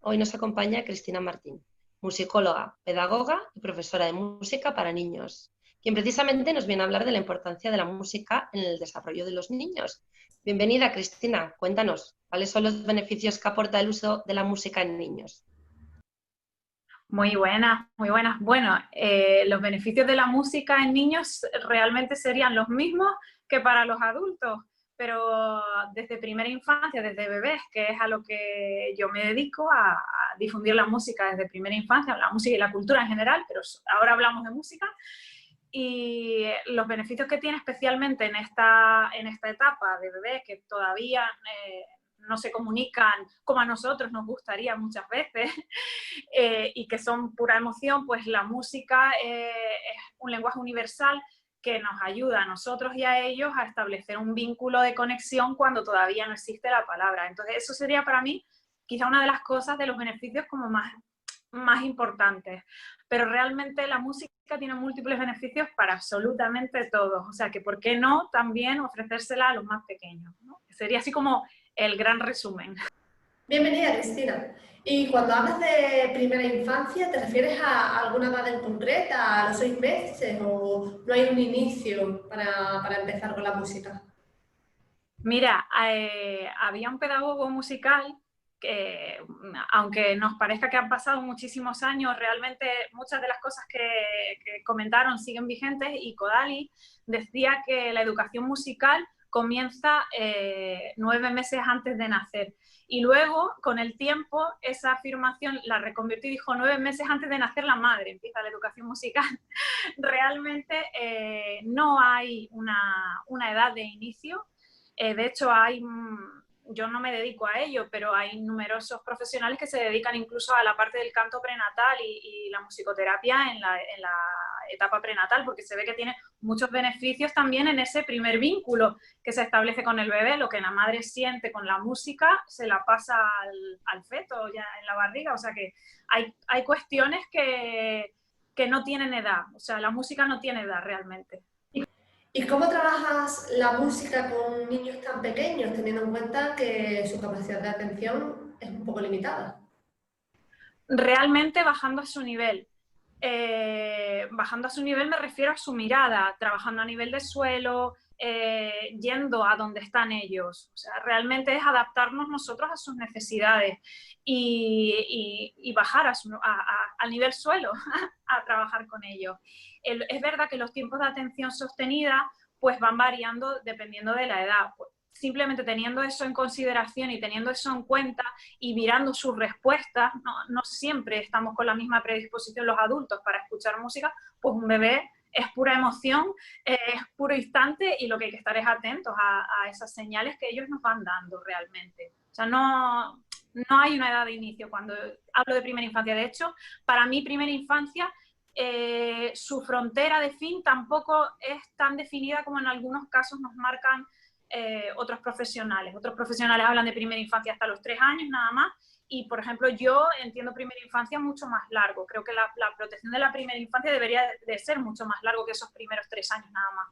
Hoy nos acompaña Cristina Martín, musicóloga, pedagoga y profesora de música para niños, quien precisamente nos viene a hablar de la importancia de la música en el desarrollo de los niños. Bienvenida, Cristina. Cuéntanos, ¿cuáles son los beneficios que aporta el uso de la música en niños? Muy buenas, muy buenas. Bueno, los beneficios de la música en niños realmente serían los mismos que para los adultos, pero desde primera infancia, desde bebés, que es a lo que yo me dedico, a difundir la música desde primera infancia, la música y la cultura en general, pero ahora hablamos de música. Y los beneficios que tiene especialmente en esta etapa de bebés que todavía no se comunican como a nosotros nos gustaría muchas veces y que son pura emoción, pues la música es un lenguaje universal que nos ayuda a nosotros y a ellos a establecer un vínculo de conexión cuando todavía no existe la palabra. Entonces eso sería para mí quizá una de las cosas, de los beneficios como más importantes. Pero realmente la música tiene múltiples beneficios para absolutamente todos. O sea que, ¿por qué no también ofrecérsela a los más pequeños, ¿no? Sería así como el gran resumen. Bienvenida, Cristina. Y cuando hablas de primera infancia, ¿te refieres a alguna edad en concreta, a los 6 meses, o no hay un inicio para empezar con la música? Mira, había un pedagogo musical que, aunque nos parezca que han pasado muchísimos años, realmente muchas de las cosas que comentaron siguen vigentes, y Kodály decía que la educación musical comienza 9 meses antes de nacer. Y luego, con el tiempo, esa afirmación la reconvirtió y dijo 9 meses antes de nacer la madre empieza la educación musical. Realmente no hay una edad de inicio. De hecho, yo no me dedico a ello, pero hay numerosos profesionales que se dedican incluso a la parte del canto prenatal y la musicoterapia en la etapa prenatal, porque se ve que tiene muchos beneficios también en ese primer vínculo que se establece con el bebé. Lo que la madre siente con la música se la pasa al feto ya en la barriga. O sea que hay cuestiones que no tienen edad. O sea, la música no tiene edad realmente. ¿Y cómo trabajas la música con niños tan pequeños, teniendo en cuenta que su capacidad de atención es un poco limitada? Realmente bajando a su nivel. Bajando a su nivel me refiero a su mirada, trabajando a nivel de suelo, yendo a donde están ellos. O sea, realmente es adaptarnos nosotros a sus necesidades y bajar al nivel suelo a trabajar con ellos. Es verdad que los tiempos de atención sostenida pues van variando dependiendo de la edad. Simplemente teniendo eso en consideración y teniendo eso en cuenta y mirando sus respuestas, no siempre estamos con la misma predisposición los adultos para escuchar música, pues un bebé es pura emoción, es puro instante, y lo que hay que estar es atentos a esas señales que ellos nos van dando realmente. O sea, no hay una edad de inicio cuando hablo de primera infancia. De hecho, para mí primera infancia, su frontera de fin tampoco es tan definida como en algunos casos nos marcan otros profesionales. Otros profesionales hablan de primera infancia hasta los 3 años nada más, y por ejemplo yo entiendo primera infancia mucho más largo. Creo que la protección de la primera infancia debería de ser mucho más largo que esos primeros 3 años nada más.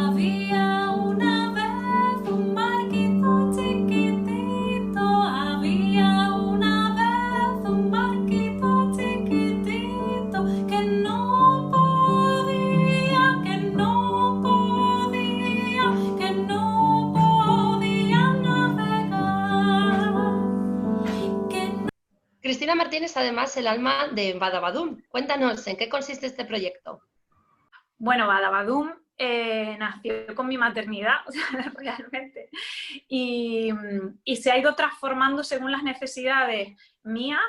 Había una vez un barquito chiquitito, había una vez un barquito chiquitito que no podía, que no podía, que no podía navegar. Cristina Martín es además el alma de Badabadum. Cuéntanos, ¿en qué consiste este proyecto? Bueno, Badabadum nació con mi maternidad, o sea, realmente, y se ha ido transformando según las necesidades mías,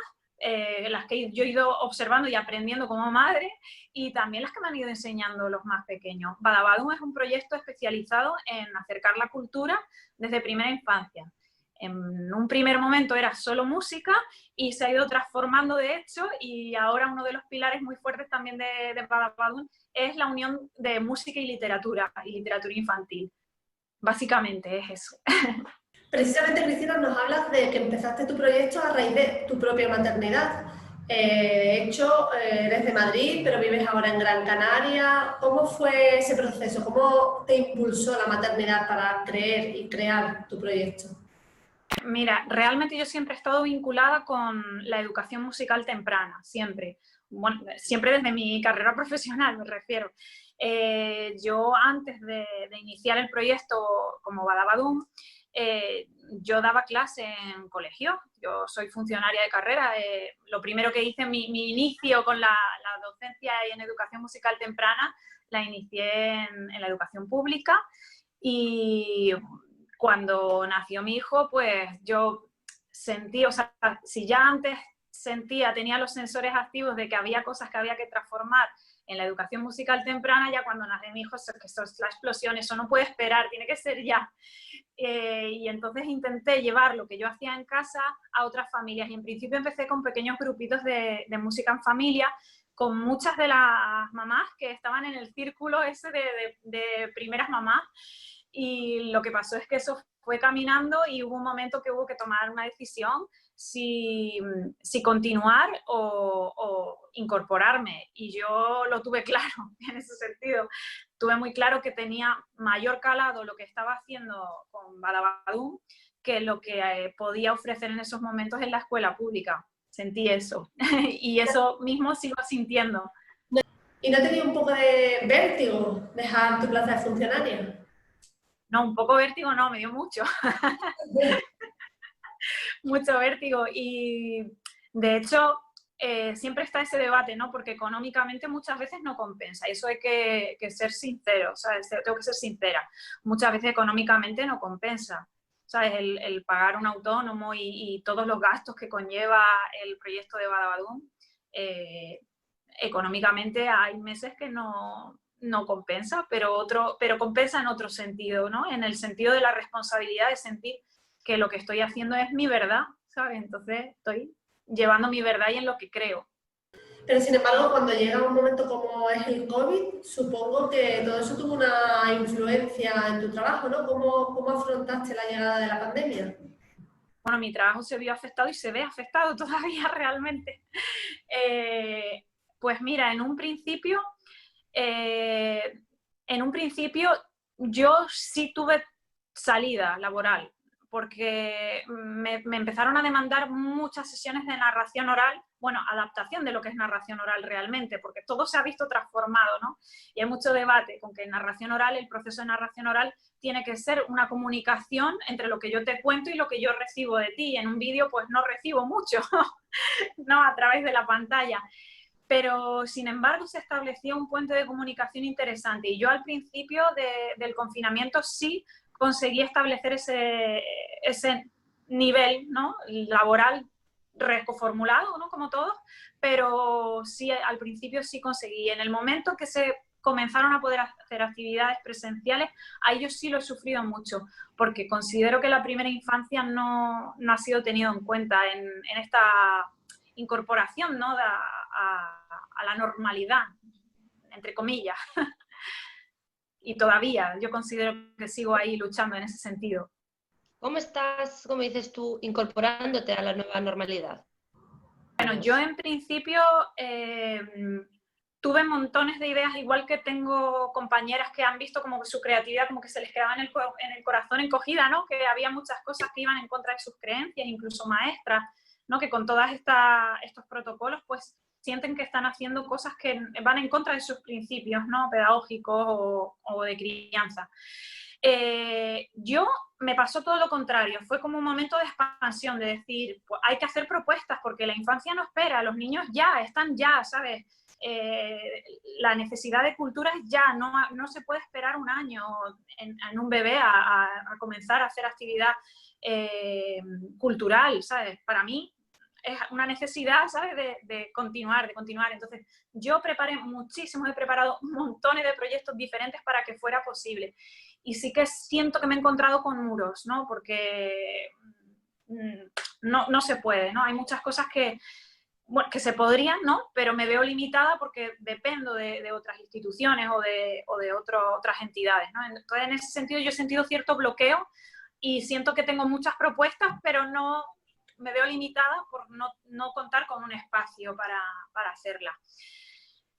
las que yo he ido observando y aprendiendo como madre, y también las que me han ido enseñando los más pequeños. Badabadum es un proyecto especializado en acercar la cultura desde primera infancia. En un primer momento era solo música y se ha ido transformando de hecho, y ahora uno de los pilares muy fuertes también de Badabadum es la unión de música y literatura infantil. Básicamente es eso. Precisamente, Cristina, nos hablas de que empezaste tu proyecto a raíz de tu propia maternidad. Eres de Madrid, pero vives ahora en Gran Canaria. ¿Cómo fue ese proceso? ¿Cómo te impulsó la maternidad para creer y crear tu proyecto? Mira, realmente yo siempre he estado vinculada con la educación musical temprana, siempre. Bueno, siempre desde mi carrera profesional, me refiero. Yo antes de iniciar el proyecto como Badabadum, yo daba clase en colegio. Yo soy funcionaria de carrera. Lo primero que hice, mi inicio con la docencia y en educación musical temprana, la inicié en la educación pública. Y cuando nació mi hijo, pues yo sentí, o sea, si ya antes tenía los sensores activos de que había cosas que había que transformar en la educación musical temprana, ya cuando nace mi hijo, eso es la explosión, eso no puede esperar, tiene que ser ya. Y entonces intenté llevar lo que yo hacía en casa a otras familias. Y en principio empecé con pequeños grupitos de música en familia, con muchas de las mamás que estaban en el círculo ese de primeras mamás. Y lo que pasó es que eso fue caminando y hubo un momento que hubo que tomar una decisión si continuar o incorporarme. Y yo lo tuve claro en ese sentido. Tuve muy claro que tenía mayor calado lo que estaba haciendo con Badabadum que lo que podía ofrecer en esos momentos en la escuela pública. Sentí eso. Y eso mismo sigo sintiendo. ¿Y no tenía un poco de vértigo dejar tu plaza de funcionaria? No, un poco vértigo no, me dio mucho. Mucho vértigo. Y de hecho, siempre está ese debate, ¿no? Porque económicamente muchas veces no compensa. Y eso hay que ser sincero, ¿sabes? Tengo que ser sincera. Muchas veces económicamente no compensa. ¿Sabes? El pagar un autónomo y todos los gastos que conlleva el proyecto de Badabadum, económicamente hay meses que no compensa, pero compensa en otro sentido, ¿no? En el sentido de la responsabilidad de sentir que lo que estoy haciendo es mi verdad, ¿sabes? Entonces estoy llevando mi verdad y en lo que creo. Pero sin embargo, cuando llega un momento como es el COVID, supongo que todo eso tuvo una influencia en tu trabajo, ¿no? ¿Cómo afrontaste la llegada de la pandemia? Bueno, mi trabajo se vio afectado y se ve afectado todavía realmente. Pues mira, en un principio yo sí tuve salida laboral, porque me empezaron a demandar muchas sesiones de narración oral, bueno, adaptación de lo que es narración oral realmente, porque todo se ha visto transformado, ¿no? Y hay mucho debate con que en narración oral, el proceso de narración oral tiene que ser una comunicación entre lo que yo te cuento y lo que yo recibo de ti. En un vídeo pues no recibo mucho, ¿no? A través de la pantalla. Pero, sin embargo, se estableció un puente de comunicación interesante y yo al principio del confinamiento sí conseguí establecer ese nivel, ¿no? Laboral reformulado, ¿no? Como todos, pero sí, al principio sí conseguí. En el momento que se comenzaron a poder hacer actividades presenciales, ahí yo sí lo he sufrido mucho, porque considero que la primera infancia no ha sido tenido en cuenta en esta incorporación, ¿no? a la normalidad, entre comillas. Y todavía yo considero que sigo ahí luchando en ese sentido. ¿Cómo estás, como dices tú, incorporándote a la nueva normalidad? Bueno, yo en principio tuve montones de ideas, igual que tengo compañeras que han visto como que su creatividad como que se les quedaba en el corazón encogida, ¿no? Que había muchas cosas que iban en contra de sus creencias, incluso maestras, ¿no? Que con todos estos protocolos pues sienten que están haciendo cosas que van en contra de sus principios, ¿no? Pedagógicos o de crianza. Yo me pasó todo lo contrario, fue como un momento de expansión, de decir, pues hay que hacer propuestas porque la infancia no espera, los niños ya están ya, ¿sabes? La necesidad de cultura es ya, no se puede esperar un año en un bebé a comenzar a hacer actividad cultural, ¿sabes? Para mí es una necesidad, ¿sabes? De continuar. Entonces, yo preparé muchísimo, he preparado montones de proyectos diferentes para que fuera posible. Y sí que siento que me he encontrado con muros, ¿no? Porque no se puede, ¿no? Hay muchas cosas que se podrían, ¿no? Pero me veo limitada porque dependo de otras instituciones o de otras entidades, ¿no? Entonces, en ese sentido, yo he sentido cierto bloqueo y siento que tengo muchas propuestas, pero no me veo limitada por no contar con un espacio para hacerla.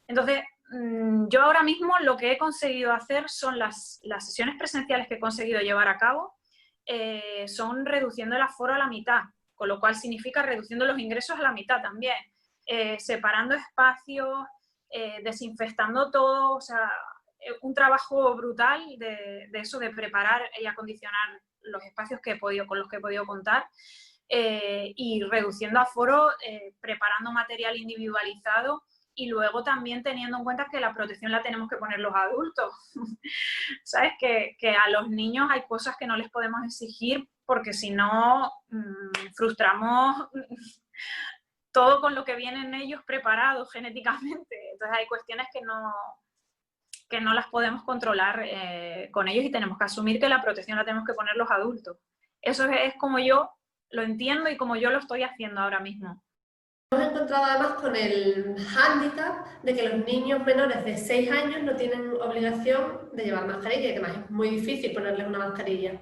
Entonces, yo ahora mismo lo que he conseguido hacer son las sesiones presenciales que he conseguido llevar a cabo son reduciendo el aforo a la mitad, con lo cual significa reduciendo los ingresos a la mitad también, separando espacios, desinfectando todo, o sea, un trabajo brutal de eso, de preparar y acondicionar los espacios con los que he podido contar, y reduciendo aforo, preparando material individualizado, y luego también teniendo en cuenta que la protección la tenemos que poner los adultos. ¿Sabes? Que a los niños hay cosas que no les podemos exigir porque si no frustramos todo con lo que vienen ellos preparados genéticamente. Entonces hay cuestiones que no las podemos controlar con ellos y tenemos que asumir que la protección la tenemos que poner los adultos. Eso es como yo lo entiendo y como yo lo estoy haciendo ahora mismo. Hemos encontrado además con el hándicap de que los niños menores de 6 años no tienen obligación de llevar mascarilla, y además es muy difícil ponerles una mascarilla.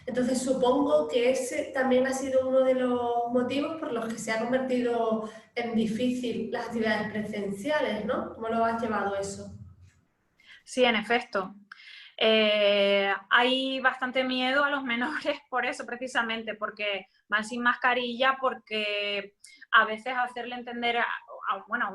Entonces supongo que ese también ha sido uno de los motivos por los que se ha convertido en difícil las actividades presenciales, ¿no? ¿Cómo lo has llevado eso? Sí, en efecto. Hay bastante miedo a los menores por eso, precisamente, porque van sin mascarilla, porque a veces hacerle entender a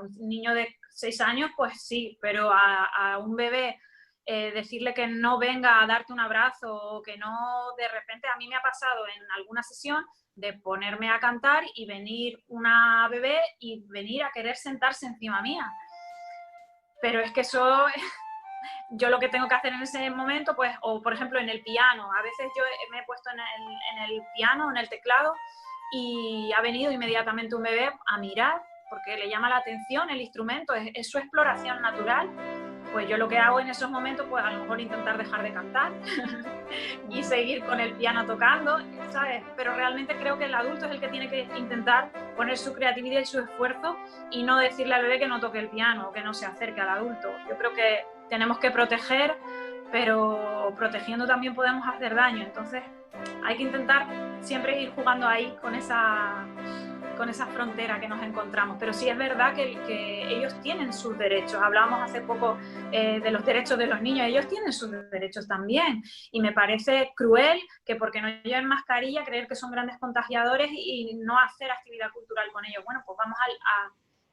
un niño de 6 años, pues sí, pero a un bebé decirle que no venga a darte un abrazo o que no, de repente a mí me ha pasado en alguna sesión de ponerme a cantar y venir una bebé y venir a querer sentarse encima mía. Pero es que eso... yo lo que tengo que hacer en ese momento, pues, o por ejemplo en el piano, a veces yo me he puesto en el piano, en el teclado, y ha venido inmediatamente un bebé a mirar, porque le llama la atención el instrumento, es su exploración natural. Pues yo lo que hago en esos momentos, pues a lo mejor intentar dejar de cantar y seguir con el piano tocando, ¿sabes? Pero realmente creo que el adulto es el que tiene que intentar poner su creatividad y su esfuerzo y no decirle al bebé que no toque el piano o que no se acerque al adulto. Yo creo que tenemos que proteger, pero protegiendo también podemos hacer daño. Entonces hay que intentar siempre ir jugando ahí con esa frontera que nos encontramos. Pero sí es verdad que ellos tienen sus derechos. Hablábamos hace poco de los derechos de los niños. Ellos tienen sus derechos también. Y me parece cruel que porque no lleven mascarilla creer que son grandes contagiadores y no hacer actividad cultural con ellos. Bueno, pues vamos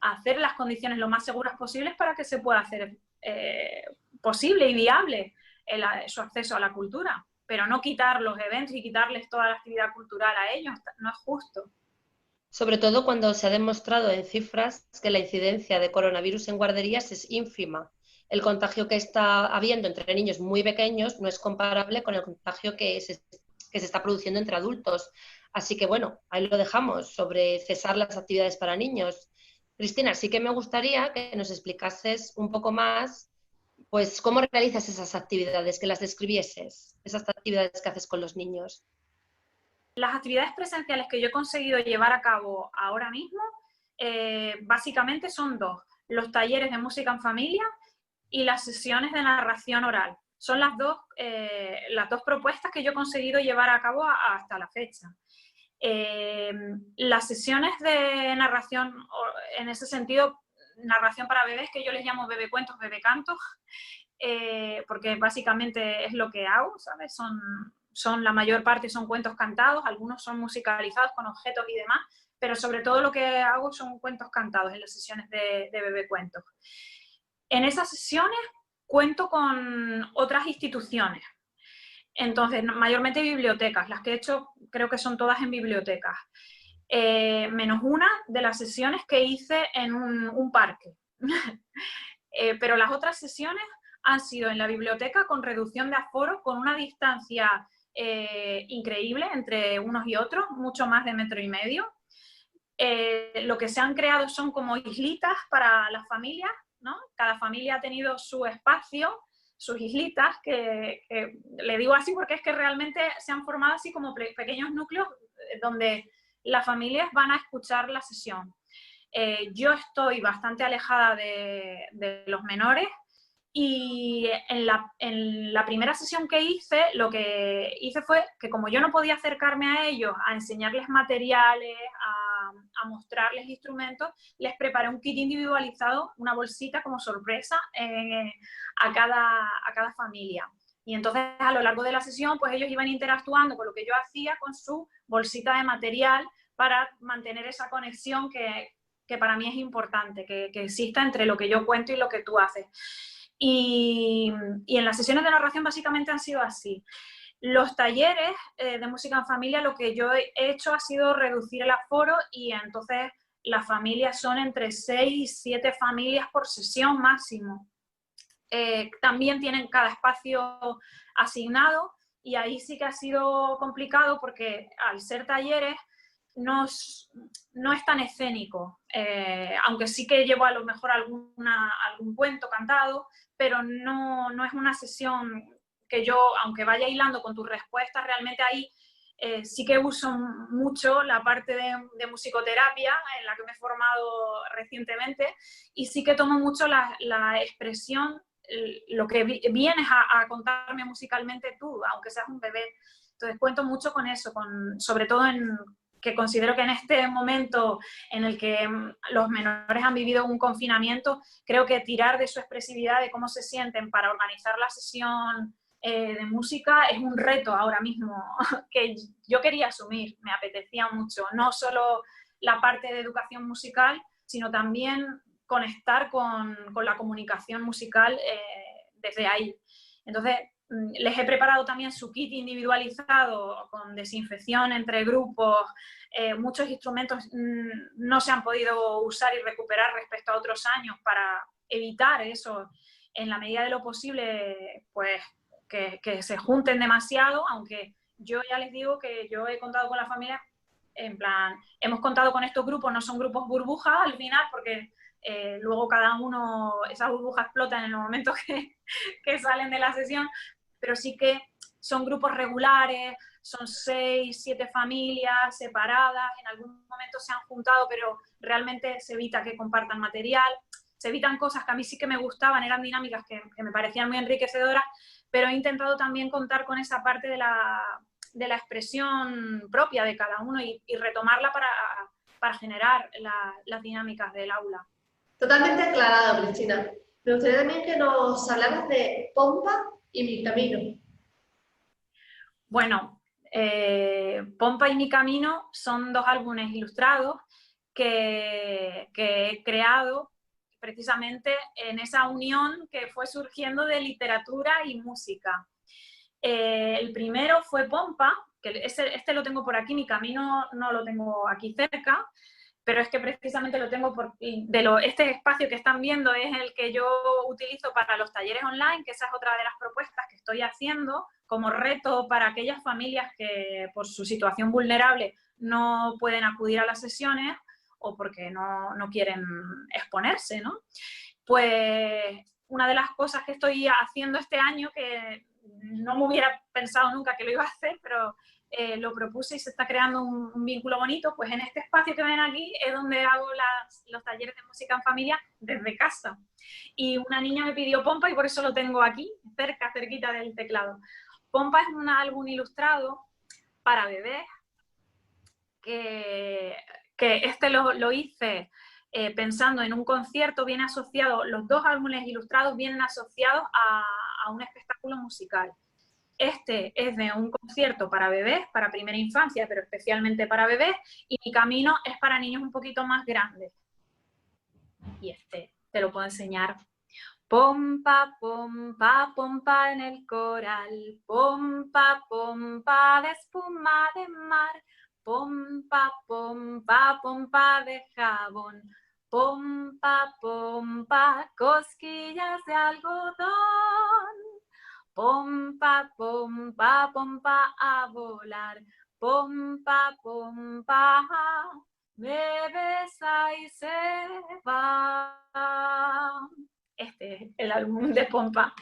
a hacer las condiciones lo más seguras posibles para que se pueda hacer posible y viable su acceso a la cultura. Pero no quitar los eventos y quitarles toda la actividad cultural a ellos. No es justo. Sobre todo cuando se ha demostrado en cifras que la incidencia de coronavirus en guarderías es ínfima. El contagio que está habiendo entre niños muy pequeños no es comparable con el contagio que se está produciendo entre adultos. Así que bueno, ahí lo dejamos, sobre cesar las actividades para niños. Cristina, sí que me gustaría que nos explicases un poco más, pues, cómo realizas esas actividades, que las describieses, esas actividades que haces con los niños. Las actividades presenciales que yo he conseguido llevar a cabo ahora mismo, básicamente son dos: los talleres de música en familia y las sesiones de narración oral. Son las dos propuestas que yo he conseguido llevar a cabo hasta la fecha. Las sesiones de narración, en ese sentido, narración para bebés, que yo les llamo bebecuentos, bebecantos, porque básicamente es lo que hago, ¿sabes? La mayor parte son cuentos cantados, algunos son musicalizados con objetos y demás, pero sobre todo lo que hago son cuentos cantados en las sesiones de bebecuentos. En esas sesiones cuento con otras instituciones, entonces mayormente bibliotecas, las que he hecho creo que son todas en bibliotecas, menos una de las sesiones que hice en un parque. Pero las otras sesiones han sido en la biblioteca con reducción de aforo, con una distancia increíble entre unos y otros, mucho más de 1,5 metros. Lo que se han creado son como islitas para las familias, ¿no? Cada familia ha tenido su espacio, sus islitas, que le digo así porque es que realmente se han formado así como pequeños núcleos donde las familias van a escuchar la sesión. Yo estoy bastante alejada de los menores y en la primera sesión que hice, lo que hice fue que como yo no podía acercarme a ellos a enseñarles materiales, a mostrarles instrumentos, les preparé un kit individualizado, una bolsita como sorpresa a cada familia. Y entonces a lo largo de la sesión, pues ellos iban interactuando con lo que yo hacía con su bolsita de material para mantener esa conexión que para mí es importante, que exista entre lo que yo cuento y lo que tú haces. Y en las sesiones de narración básicamente han sido así. Los talleres de música en familia, lo que yo he hecho ha sido reducir el aforo y entonces las familias son entre 6 y 7 familias por sesión máximo. También tienen cada espacio asignado y ahí sí que ha sido complicado porque al ser talleres no es tan escénico, aunque sí que llevo a lo mejor algún cuento cantado, pero no es una sesión que yo, aunque vaya hilando con tus respuestas, realmente ahí sí que uso mucho la parte de musicoterapia en la que me he formado recientemente y sí que tomo mucho la expresión, lo que vienes a contarme musicalmente tú, aunque seas un bebé. Entonces cuento mucho con eso, sobre todo que considero que en este momento en el que los menores han vivido un confinamiento, creo que tirar de su expresividad, de cómo se sienten para organizar la sesión de música es un reto ahora mismo que yo quería asumir, me apetecía mucho, no solo la parte de educación musical, sino también conectar con la comunicación musical desde ahí. Entonces, les he preparado también su kit individualizado con desinfección entre grupos. Muchos instrumentos no se han podido usar y recuperar respecto a otros años para evitar eso, en la medida de lo posible, pues que se junten demasiado, aunque yo ya les digo que yo he contado con la familia, en plan, hemos contado con estos grupos, no son grupos burbujas al final, porque luego cada uno, esas burbujas explotan en el momento que salen de la sesión, pero sí que son grupos regulares, son 6, 7 familias separadas, en algún momento se han juntado, pero realmente se evita que compartan material, se evitan cosas que a mí sí que me gustaban, eran dinámicas que me parecían muy enriquecedoras, pero he intentado también contar con esa parte de la expresión propia de cada uno y retomarla para generar las dinámicas del aula. Totalmente aclarado, Cristina. Me gustaría también que nos hablaras de Pompa y Mi Camino. Bueno, Pompa y Mi Camino son 2 álbumes ilustrados que he creado precisamente en esa unión que fue surgiendo de literatura y música. El primero fue Pompa, que este lo tengo por aquí, Mi Camino no lo tengo aquí cerca, pero es que precisamente lo tengo este espacio que están viendo es el que yo utilizo para los talleres online, que esa es otra de las propuestas que estoy haciendo como reto para aquellas familias que por su situación vulnerable no pueden acudir a las sesiones o porque no quieren exponerse, ¿no? Pues una de las cosas que estoy haciendo este año, que no me hubiera pensado nunca que lo iba a hacer, pero lo propuse y se está creando un vínculo bonito, pues en este espacio que ven aquí es donde hago los talleres de música en familia desde casa. Y una niña me pidió Pompa y por eso lo tengo aquí, cerquita del teclado. Pompa es un álbum ilustrado para bebés que este lo hice pensando en un concierto, viene asociado, los 2 álbumes ilustrados vienen asociados a un espectáculo musical. Este es de un concierto para bebés, para primera infancia, pero especialmente para bebés, y Mi Camino es para niños un poquito más grandes. Y este te lo puedo enseñar. Pompa, pompa, pompa en el coral, pompa, pompa de espuma de mar, pompa, pompa, pompa de jabón, pompa, pompa, cosquillas de algodón. Pompa, pompa, pompa a volar, pompa, pompa, me besa y se va. Este es el álbum de Pompa.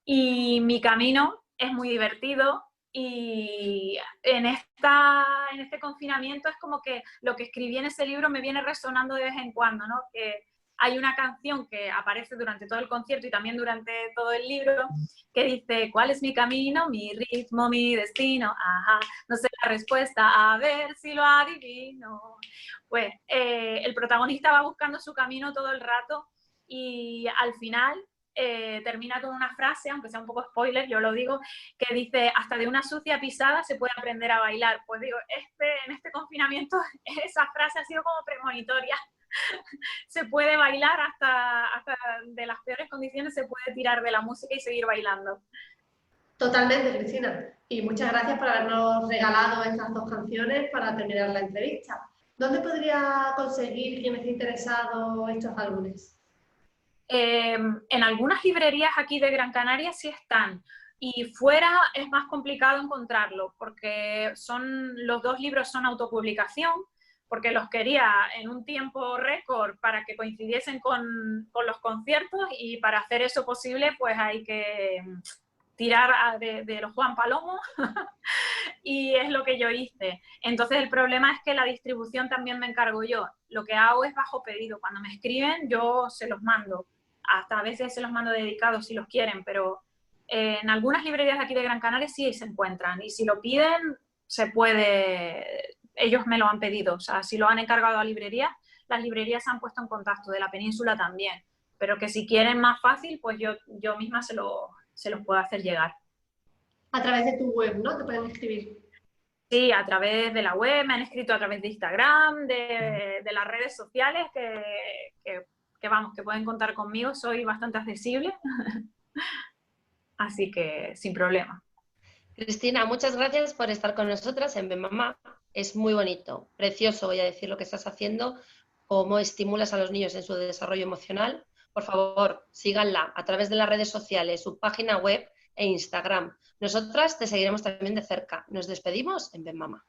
Y Mi Camino es muy divertido y en este confinamiento es como que lo que escribí en ese libro me viene resonando de vez en cuando, ¿no? Que hay una canción que aparece durante todo el concierto y también durante todo el libro que dice, ¿cuál es mi camino, mi ritmo, mi destino? Ajá, no sé la respuesta, a ver si lo adivino. Pues el protagonista va buscando su camino todo el rato y al final termina con una frase, aunque sea un poco spoiler, yo lo digo, que dice, hasta de una sucia pisada se puede aprender a bailar. Pues digo, en este confinamiento esa frase ha sido como premonitoria. Se puede bailar hasta de las peores condiciones, se puede tirar de la música y seguir bailando. Totalmente, Cristina. Y muchas gracias por habernos regalado estas 2 canciones para terminar la entrevista. ¿Dónde podría conseguir quien esté interesado estos álbumes? En algunas librerías aquí de Gran Canaria sí están, y fuera es más complicado encontrarlo, porque los 2 libros son autopublicación, porque los quería en un tiempo récord para que coincidiesen con los conciertos, y para hacer eso posible pues hay que tirar de los Juan Palomo y es lo que yo hice. Entonces el problema es que la distribución también me encargo yo. Lo que hago es bajo pedido. Cuando me escriben yo se los mando. Hasta a veces se los mando dedicados si los quieren, pero en algunas librerías de aquí de Gran Canaria sí se encuentran, y si lo piden se puede, ellos me lo han pedido, o sea, si lo han encargado a librerías, las librerías se han puesto en contacto, de la península también, pero que si quieren más fácil, pues yo misma se los puedo hacer llegar. A través de tu web, ¿no? Te pueden escribir. Sí, a través de la web, me han escrito a través de Instagram, de las redes sociales, que vamos, que pueden contar conmigo, soy bastante accesible, así que sin problema. Cristina, muchas gracias por estar con nosotras en Ven Mamá. Es muy bonito, precioso, voy a decir, lo que estás haciendo, cómo estimulas a los niños en su desarrollo emocional. Por favor, síganla a través de las redes sociales, su página web e Instagram. Nosotras te seguiremos también de cerca. Nos despedimos en Ven Mamá.